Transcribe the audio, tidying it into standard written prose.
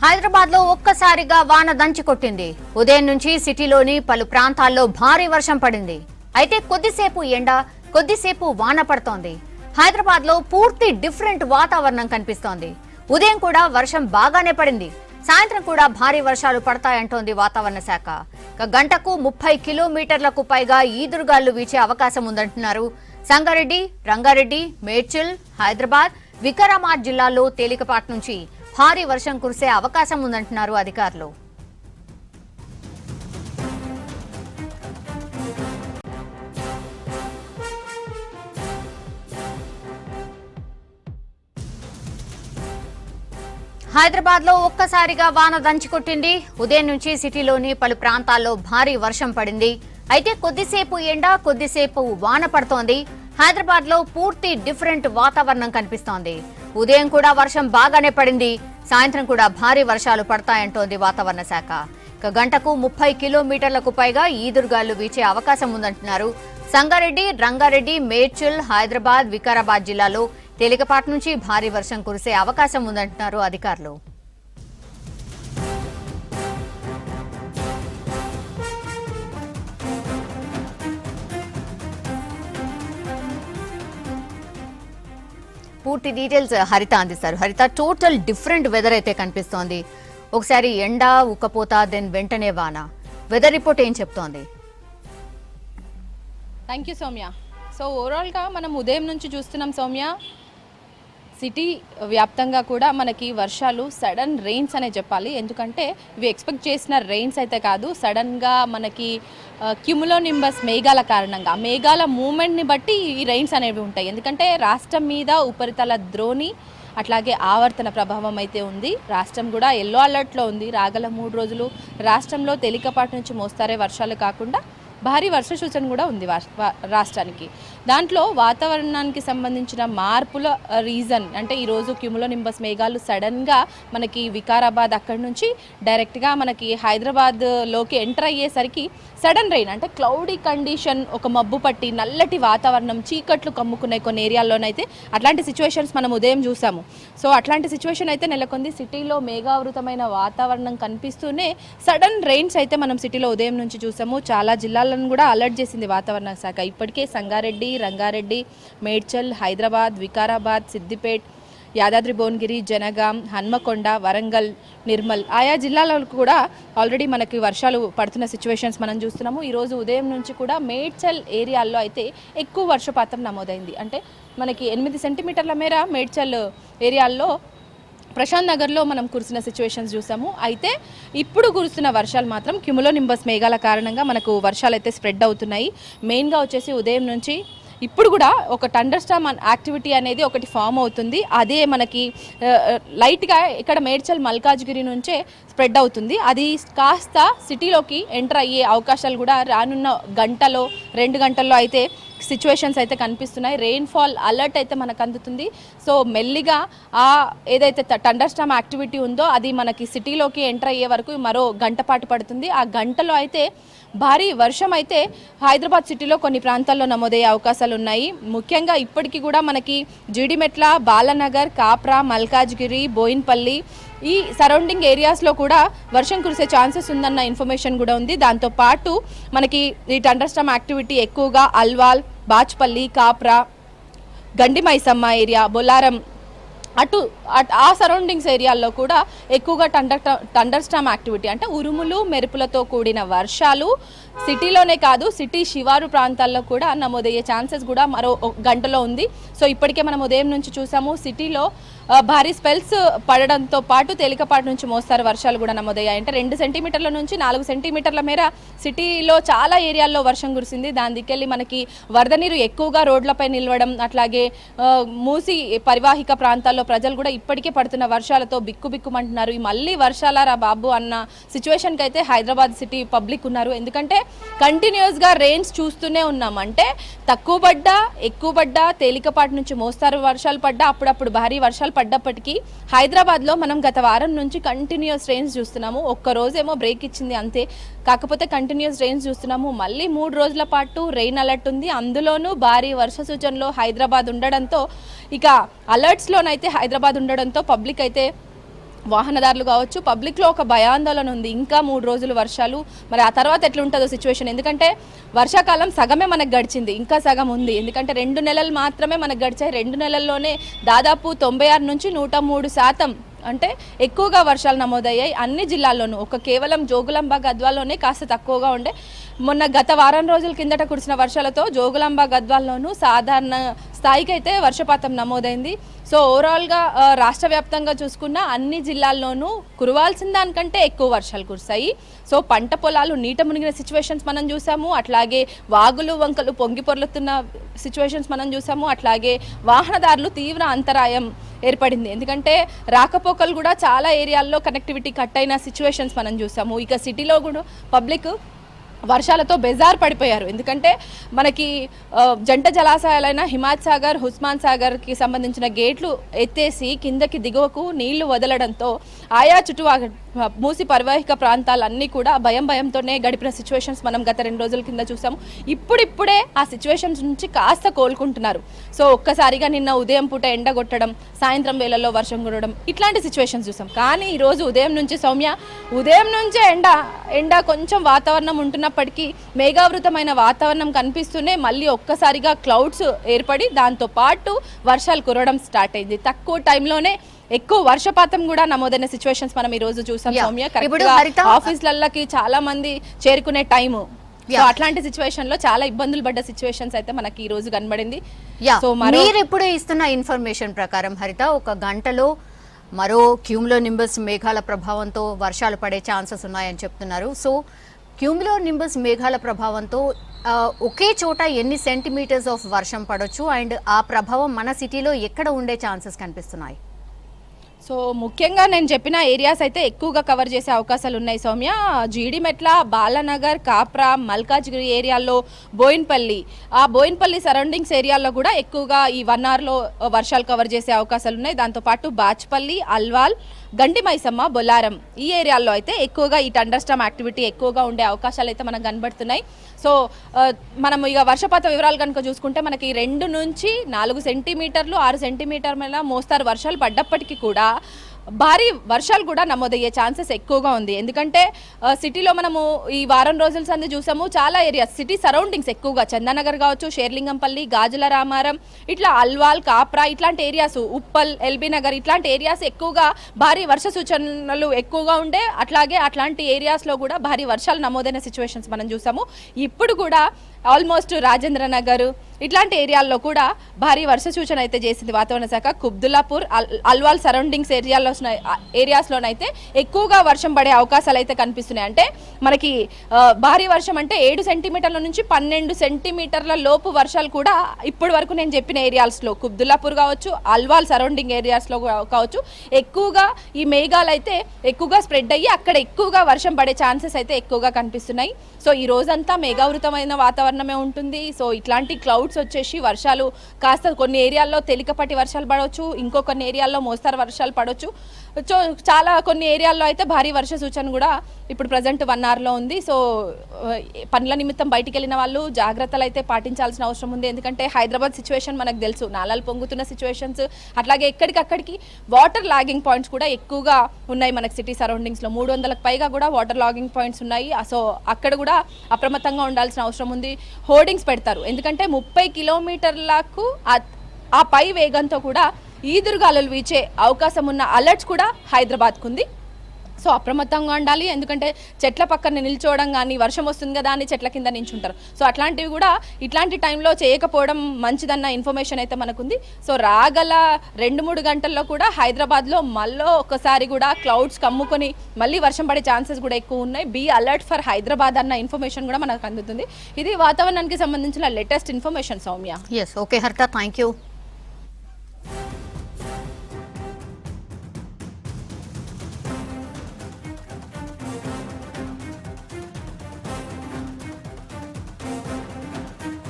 హైదరాబాద్ లో ఒక్కసారిగా వాన దంచి కొట్టింది. ఉదయం నుంచి సిటీలోని పలు ప్రాంతాల్లో భారీ వర్షం పడింది. అయితే కొద్దిసేపు ఎండ, కొద్దిసేపు వాన పడుతోంది. హైదరాబాద్ లో పూర్తి డిఫరెంట్ వాతావరణం కనిపిస్తోంది. ఉదయం కూడా వర్షం బాగానే పడింది. సాయంత్రం కూడా భారీ వర్షాలు పడతాయంటోంది వాతావరణ శాఖ. గంటకు 30 కిలోమీటర్లకు పైగా ఈదురుగాలు వీచే అవకాశం ఉందంటున్నారు. సంగారెడ్డి, రంగారెడ్డి, మేడ్చల్, హైదరాబాద్, వికారాబాద్ జిల్లాల్లో తేలికపాటి నుంచి భారీ వర్షం కురిసే అవకాశం ఉందంటున్నారు అధికారులు. హైదరాబాద్ లో ఒక్కసారిగా వాన దంచికొట్టింది. ఉదయం నుంచి సిటీలోని పలు ప్రాంతాల్లో భారీ వర్షం పడింది. అయితే కొద్దిసేపు ఎండ, కొద్దిసేపు వాన పడుతోంది. హైదరాబాద్ లో పూర్తి డిఫరెంట్ వాతావరణం కనిపిస్తోంది. ఉదయం కూడా వర్షం బాగానే పడింది. సాయంత్రం కూడా భారీ వర్షాలు పడతాయంటోంది వాతావరణ శాఖ. గంటకు 30 కిలోమీటర్లకు పైగా ఈదురుగాలు వీచే అవకాశం ఉందంటున్నారు. సంగారెడ్డి, రంగారెడ్డి, మేడ్చల్, హైదరాబాద్, వికారాబాద్ జిల్లాలో తేలికపాటి నుంచి భారీ వర్షం కురిసే అవకాశం ఉందంటున్నారు అధికారులు. పూర్తి డీటెయిల్స్ హరిత అందిస్తారు. హరిత, టోటల్ డిఫరెంట్ వెదర్ అయితే కనిపిస్తోంది. ఒకసారి ఎండ, ఉక్కపోత, దెన్ వెంటనే వాన. వెదర్ రిపోర్ట్ ఏం చెప్తోంది? Thank you Soumya. సో ఓవరాల్గా మనం ఉదయం నుంచి చూస్తున్నాం సౌమ్య, సిటీ వ్యాప్తంగా కూడా మనకి వర్షాలు, సడన్ రెయిన్స్ అనే చెప్పాలి. ఎందుకంటే ఇవి ఎక్స్పెక్ట్ చేసిన రెయిన్స్ అయితే కాదు, సడన్గా మనకి క్యుములోనింబస్ మేఘాల కారణంగా, మేఘాల మూమెంట్ని బట్టి ఈ రెయిన్స్ అనేవి ఉంటాయి. ఎందుకంటే రాష్ట్రం మీద ఉపరితల ద్రోణి అట్లాగే ఆవర్తన ప్రభావం అయితే ఉంది. రాష్ట్రం కూడా ఎల్లో అలర్ట్లో ఉంది. రాగల 3 రోజులు రాష్ట్రంలో తేలికపాటి నుంచి మోస్తారే వర్షాలు కాకుండా భారీ వర్ష సూచన కూడా ఉంది రాష్ట్రానికి. దాంట్లో వాతావరణానికి సంబంధించిన మార్పుల రీజన్ అంటే ఈరోజు క్యుములోనింబస్ మేఘాలు సడన్గా మనకి వికారాబాద్ అక్కడి నుంచి డైరెక్ట్గా మనకి హైదరాబాద్లోకి ఎంటర్ అయ్యేసరికి సడన్ రెయిన్ అంటే క్లౌడీ కండిషన్, ఒక మబ్బు పట్టి నల్లటి వాతావరణం, చీకట్లు కమ్ముకునే కొన్ని ఏరియాల్లోనైతే అట్లాంటి సిచ్యువేషన్స్ మనం ఉదయం చూసాము. సో అట్లాంటి సిచ్యువేషన్ అయితే నెలకొంది. సిటీలో మేఘావృతమైన వాతావరణం కనిపిస్తూనే సడన్ రెయిన్స్ అయితే మనం సిటీలో ఉదయం నుంచి చూసాము. చాలా జిల్లాలను కూడా అలర్ట్ చేసింది వాతావరణ శాఖ. ఇప్పటికే సంగారెడ్డి, రంగారెడ్డి, మేడ్చల్, హైదరాబాద్, వికారాబాద్, సిద్దిపేట్, యాదాద్రి భువనగిరి, జనగాం, హన్మకొండ, వరంగల్, నిర్మల్ ఆయా జిల్లాలకు కూడా ఆల్రెడీ మనకి వర్షాలు పడుతున్న సిచ్యువేషన్స్ మనం చూస్తున్నాము. ఈరోజు ఉదయం నుంచి కూడా మేడ్చల్ ఏరియాల్లో అయితే ఎక్కువ వర్షపాతం నమోదైంది. అంటే మనకి 8 సెంటీమీటర్ల మేర మేడ్చల్ ఏరియాల్లో, ప్రశాంత్ నగర్లో మనం కురిసిన సిచ్యువేషన్స్ చూసాము. అయితే ఇప్పుడు కురుస్తున్న వర్షాలు మాత్రం క్యుములోనింబస్ మేఘాల కారణంగా మనకు వర్షాలు అయితే స్ప్రెడ్ అవుతున్నాయి. మెయిన్గా వచ్చేసి ఉదయం నుంచి ఇప్పుడు కూడా ఒక థండర్ స్టార్మ్ యాక్టివిటీ అనేది ఒకటి ఫామ్ అవుతుంది. అదే మనకి లైట్గా ఇక్కడ మేడ్చల్, మల్కాజ్గిరి నుంచే స్ప్రెడ్ అవుతుంది. అది కాస్త సిటీలోకి ఎంటర్ అయ్యే అవకాశాలు కూడా రానున్న గంటలో, 2 గంటల్లో అయితే సిచ్యువేషన్స్ అయితే కనిపిస్తున్నాయి. రెయిన్ఫాల్ అలర్ట్ అయితే మనకు అందుతుంది. సో మెల్లిగా ఆ ఏదైతే థండర్ స్టార్మ్ యాక్టివిటీ ఉందో అది మనకి సిటీలోకి ఎంటర్ అయ్యే వరకు మరో గంట పాటు పడుతుంది. ఆ గంటలో అయితే భారీ వర్షం అయితే హైదరాబాద్ సిటీలో కొన్ని ప్రాంతాల్లో నమోదయ్యే అవకాశాలు ఉన్నాయి. ముఖ్యంగా ఇప్పటికీ కూడా మనకి జీడిమెట్ల, బాలనగర్, కాప్రా, మల్కాజ్గిరి, బోయిన్పల్లి ఈ సరౌండింగ్ ఏరియాస్లో కూడా వర్షం కురిసే ఛాన్సెస్ ఉందన్న ఇన్ఫర్మేషన్ కూడా ఉంది. దాంతోపాటు మనకి ఈ థండర్ స్టార్మ్ యాక్టివిటీ ఎక్కువగా అల్వాల్, బాచ్పల్లి, కాప్రా, గండిమైసమ్మ ఏరియా, బొల్లారం అటు ఆ సరౌండింగ్స్ ఏరియాల్లో కూడా ఎక్కువగా థండర్ స్టార్మ్ యాక్టివిటీ అంటే ఉరుములు, మెరుపులతో కూడిన వర్షాలు సిటీలోనే కాదు, సిటీ శివారు ప్రాంతాల్లో కూడా నమోదయ్యే ఛాన్సెస్ కూడా మరో గంటలో ఉంది. సో ఇప్పటికే మనం ఉదయం నుంచి చూసాము, సిటీలో భారీ స్పెల్స్ పడడంతో పాటు తేలికపాటి నుంచి మోస్తారు వర్షాలు కూడా నమోదయ్యాయి. అంటే 2 సెంటీమీటర్ల నుంచి 4 సెంటీమీటర్ల మేర సిటీలో చాలా ఏరియాల్లో వర్షం కురిసింది. దాని దిక్కెళ్ళి మనకి వరద నీరు ఎక్కువగా రోడ్లపై నిలవడం, అట్లాగే మూసి పరివాహిక ప్రాంతాల్లో ప్రజలు కూడా ఇప్పటికే పడుతున్న వర్షాలతో బిక్కుబిక్కుమంటున్నారు. మళ్ళీ వర్షాలారా బాబు అన్న సిచ్యువేషన్కి అయితే హైదరాబాద్ సిటీ పబ్లిక్ ఉన్నారు. ఎందుకంటే కంటిన్యూస్గా రెయిన్స్ చూస్తూనే ఉన్నాం. అంటే తక్కువ పడ్డా, ఎక్కువ పడ్డా, తేలికపాటి నుంచి మోస్తారు వర్షాలు పడ్డా, అప్పుడప్పుడు భారీ వర్షాలు పడ్డప్పటికీ హైదరాబాద్లో మనం గత వారం నుంచి కంటిన్యూస్ రెయిన్స్ చూస్తున్నాము. ఒక్కరోజేమో బ్రేక్ ఇచ్చింది అంతే, కాకపోతే కంటిన్యూస్ రెయిన్స్ చూస్తున్నాము. మళ్ళీ 3 రోజుల పాటు రెయిన్ అలర్ట్ ఉంది. అందులోనూ భారీ వర్ష సూచనలో హైదరాబాద్ ఉండడంతో, ఇక అలర్ట్స్లోనైతే హైదరాబాద్ ఉండడంతో పబ్లిక్ అయితే వాహనదారులు కావచ్చు, పబ్లిక్లో ఒక భయాందోళన ఉంది. ఇంకా 3 రోజులు వర్షాలు, మరి ఆ తర్వాత ఎట్లుంటుందో సిచ్యువేషన్. ఎందుకంటే వర్షాకాలం సగమే మనకు గడిచింది, ఇంకా సగం ఉంది. ఎందుకంటే 2 నెలలు మాత్రమే మనకు గడిచాయి. 2 నెలల్లోనే దాదాపు 96 నుంచి 103% అంటే ఎక్కువగా వర్షాలు నమోదయ్యాయి అన్ని జిల్లాల్లోనూ. ఒక కేవలం జోగులాంబ గద్వాల్లోనే కాస్త తక్కువగా ఉండే. మొన్న గత వారం రోజుల కిందట కురిసిన వర్షాలతో జోగులాంబ గద్వాల్లోనూ సాధారణ స్థాయికి అయితే వర్షపాతం నమోదైంది. సో ఓవరాల్గా రాష్ట్ర వ్యాప్తంగా చూసుకున్న అన్ని జిల్లాల్లోనూ కురవాల్సిన దానికంటే ఎక్కువ వర్షాలు కురిశాయి. సో పంట పొలాలు నీట మునిగిన సిచ్యువేషన్స్ మనం చూసాము. అట్లాగే వాగులు వంకలు పొంగి పొర్లుతున్న సిచ్యువేషన్స్ మనం చూసాము. అట్లాగే వాహనదారులు తీవ్ర అంతరాయం ఏర్పడింది. ఎందుకంటే రాకపోకలు కూడా చాలా ఏరియాల్లో కనెక్టివిటీ కట్ అయిన సిచ్యువేషన్స్ మనం చూసాము. ఇక సిటీలో కూడా పబ్లిక్ వర్షాలతో బెజార్ పడిపోయారు. ఎందుకంటే మనకి జంట జలాశయాలైన హిమాయత్ సాగర్, హుస్మాన్ సాగర్కి సంబంధించిన గేట్లు ఎత్తేసి కిందకి దిగువకు నీళ్లు వదలడంతో ఆయా చుట్టూ మూసి పరివాహిక ప్రాంతాలన్నీ కూడా భయంతోనే గడిపిన సిచ్యువేషన్స్ మనం గత 2 రోజుల కింద చూసాము. ఇప్పుడిప్పుడే ఆ సిచ్యువేషన్స్ నుంచి కాస్త కోలుకుంటున్నారు. సో ఒక్కసారిగా నిన్న ఉదయం పూట ఎండ కొట్టడం, సాయంత్రం వేళల్లో వర్షం కురవడం, ఇట్లాంటి సిచ్యువేషన్స్ చూసాం. కానీ ఈరోజు ఉదయం నుంచి సౌమ్య, ఉదయం నుంచే ఎండ కొంచెం వాతావరణం ఉంటున్నప్పటికీ మేఘావృతమైన వాతావరణం కనిపిస్తూనే మళ్ళీ ఒక్కసారిగా క్లౌడ్స్ ఏర్పడి దాంతో పాటు వర్షాలు కురవడం స్టార్ట్ అయింది. తక్కువ టైంలోనే ఎక్కువ వర్షపాతం కూడా నమోదైన సిచ్యువేషన్స్ మనం ఈ రోజు చూసాం సౌమ్య. కరెక్ట్గా ఆఫీసులకి చాలా మంది చేరుకునే టైము. సో అట్లాంటి సిచ్యువేషన్ లో చాలా ఇబ్బందులు పడ్డ సిచ్యువేషన్స్ అయితే మనకి ఈ రోజు కనబడింది. సో మీరు ఇప్పుడు ఇస్తున్న ఇన్ఫర్మేషన్ ప్రకారం హరిత, ఒక గంటలో మరో క్యూములో నింబస్ మేఘాల ప్రభావంతో వర్షాలు పడే ఛాన్సెస్ ఉన్నాయని చెప్తున్నారు. సో క్యూములో నింబస్ మేఘాల ప్రభావంతో ఒకే చోట ఎన్ని సెంటీమీటర్స్ ఆఫ్ వర్షం పడొచ్చు అండ్ ఆ ప్రభావం మన సిటీలో ఎక్కడ ఉండే ఛాన్సెస్ కనిపిస్తున్నాయి? సో ముఖ్యంగా నేను చెప్పిన ఏరియాస్ అయితే ఎక్కువగా కవర్ చేసే అవకాశాలు ఉన్నాయి సౌమ్య. జీడిమెట్ల, బాలానగర్, కాప్రా, మల్కాజ్గిరి ఏరియాల్లో బోయిన్పల్లి సరౌండింగ్స్ ఏరియాల్లో కూడా ఎక్కువగా ఈ 1 అవర్లో వర్షాలు కవర్ చేసే అవకాశాలు ఉన్నాయి. దాంతోపాటు బాచ్పల్లి, అల్వాల్, గండి మైసమ్మ, బొల్లారం ఈ ఏరియాల్లో అయితే ఎక్కువగా ఈ థండర్స్టార్మ్ యాక్టివిటీ ఎక్కువగా ఉండే అవకాశాలు అయితే మనకు కనబడుతున్నాయి. సో మనం ఇక వర్షపాత వివరాలు కనుక చూసుకుంటే మనకి 2 నుంచి 4 సెంటీమీటర్లు, 6 సెంటీమీటర్ల మోస్తారు వర్షాలు పడ్డప్పటికీ కూడా భారీ వర్షాలు కూడా నమోదయ్యే ఛాన్సెస్ ఎక్కువగా ఉంది. ఎందుకంటే సిటీలో మనము ఈ వారం రోజుల సంది చూసాము, చాలా ఏరియాస్ సిటీ సరౌండింగ్స్ ఎక్కువగా చందానగర్ కావచ్చు, షేర్లింగంపల్లి, గాజుల రామారం, ఇట్లా అల్వాల్, కాప్రా ఇట్లాంటి ఏరియాస్, ఉప్పల్, ఎల్బీ నగర్ ఇట్లాంటి ఏరియాస్ ఎక్కువగా భారీ వర్ష సూచనలు ఎక్కువగా ఉండే. అట్లాగే అట్లాంటి ఏరియాస్లో కూడా భారీ వర్షాలు నమోదైన సిచ్యువేషన్స్ మనం చూసాము. ఇప్పుడు కూడా ఆల్మోస్ట్ రాజేంద్ర నగర్ ఇట్లాంటి ఏరియాల్లో కూడా భారీ వర్ష సూచన అయితే చేసింది వాతావరణ శాఖ. కుబ్దుల్లాపూర్, అల్వాల్ సరౌండింగ్స్ ఏరియాస్లోనైతే ఎక్కువగా వర్షం పడే అవకాశాలు అయితే కనిపిస్తున్నాయి. అంటే మనకి భారీ వర్షం అంటే 7 సెంటీమీటర్ల నుంచి 12 సెంటీమీటర్ల లోపు వర్షాలు కూడా ఇప్పటి వరకు నేను చెప్పిన ఏరియాస్లో, కుబ్దుల్లాపూర్ కావచ్చు, అల్వాల్ సరౌండింగ్ ఏరియాస్లో కావచ్చు, ఎక్కువగా ఈ మేఘాలు అయితే ఎక్కువగా స్ప్రెడ్ అయ్యి అక్కడ ఎక్కువగా వర్షం పడే ఛాన్సెస్ అయితే ఎక్కువగా కనిపిస్తున్నాయి. సో ఈ రోజంతా మేఘావృతమైన వాతావరణమే ఉంటుంది. సో ఇట్లాంటి క్లౌడ్స్ వచ్చేసి వర్షాలు కాస్త కొన్ని ఏరియాల్లో తేలికపాటి వర్షాలు పడవచ్చు, ఇంకో కొన్ని ఏరియాల్లో మోస్తారు వర్షాలు పడవచ్చు. సో చాలా కొన్ని ఏరియాల్లో అయితే భారీ వర్ష సూచన కూడా ఇప్పుడు ప్రజెంట్ 1 అవర్లో ఉంది. సో పనుల నిమిత్తం బయటికి వెళ్ళిన వాళ్ళు జాగ్రత్తలు అయితే పాటించాల్సిన అవసరం ఉంది. ఎందుకంటే హైదరాబాద్ సిచ్యువేషన్ మనకు తెలుసు, నాలాలు పొంగుతున్న సిచ్యువేషన్స్, అట్లాగే ఎక్కడికక్కడికి వాటర్ లాగింగ్ పాయింట్స్ కూడా ఎక్కువగా ఉన్నాయి మనకి సిటీ సరౌండింగ్స్లో. 300కు పైగా కూడా వాటర్ లాగింగ్ పాయింట్స్ ఉన్నాయి. సో అక్కడ కూడా అప్రమత్తంగా ఉండాల్సిన అవసరం ఉంది. హోర్డింగ్స్ పెడతారు, ఎందుకంటే 30 కిలోమీటర్లకు ఆ పై వేగంతో కూడా ఈదురుగాలులు వీచే అవకాశం ఉన్న అలర్ట్స్ కూడా హైదరాబాద్కు ఉంది. సో అప్రమత్తంగా ఉండాలి. ఎందుకంటే చెట్ల పక్కన నిల్చోవడం కానీ, వర్షం వస్తుంది కదా అని చెట్ల కింద నించుంటారు. సో అట్లాంటివి కూడా ఇట్లాంటి టైంలో చేయకపోవడం మంచిదన్న ఇన్ఫర్మేషన్ అయితే మనకుంది. సో రాగల 2-3 గంటల్లో కూడా హైదరాబాద్లో మళ్ళీ ఒకసారి కూడా క్లౌడ్స్ కమ్ముకొని మళ్ళీ వర్షం పడే ఛాన్సెస్ కూడా ఎక్కువ ఉన్నాయి. బీ అలర్ట్ ఫర్ హైదరాబాద్ అన్న ఇన్ఫర్మేషన్ కూడా మనకు అందుతుంది. ఇది వాతావరణానికి సంబంధించిన లేటెస్ట్ ఇన్ఫర్మేషన్ సౌమ్య. ఓకే హరిత, థ్యాంక్ యూ.